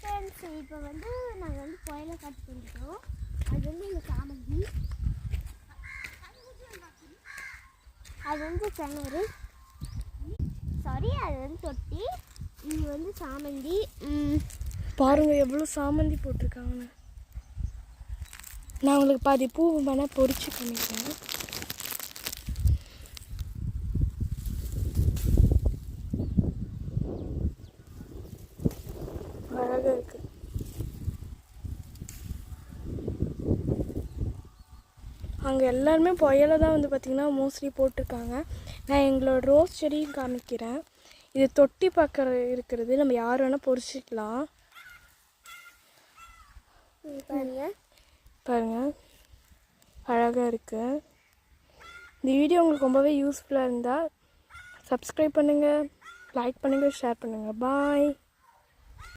Friends, இப்போ வந்து நாங்கள் வந்து புயலை காட்டு பண்ணிட்டோம். அது வந்து எங்கள் சாமந்தி, அது வந்து கிணறு, சாரி அது வந்து தொட்டி, இது வந்து சாமந்தி. பாருங்க எவ்வளோ சாமந்தி போட்டிருக்காங்கன்னு. நான் உங்களுக்கு பாதி பூ வேணால் பொறிச்சு பண்ணிக்கிறேன். அழகாக இருக்கு. அங்கே எல்லாருமே புயலை தான் வந்து பார்த்திங்கன்னா மோஸ்ட்லி போட்டிருக்காங்க. நான் எங்களோட ரோஸ் செடியும் காமிக்கிறேன். இது தொட்டி பக்கம் இருக்கிறது, நம்ம யார் வேணால் பொறிச்சிக்கலாம். பாருங்கள் அழகாக இருக்குது. இந்த வீடியோ உங்களுக்கு ரொம்பவே யூஸ்ஃபுல்லாக இருந்தால் சப்ஸ்கிரைப் பண்ணுங்கள், லைக் பண்ணுங்கள், ஷேர் பண்ணுங்கள். பாய்.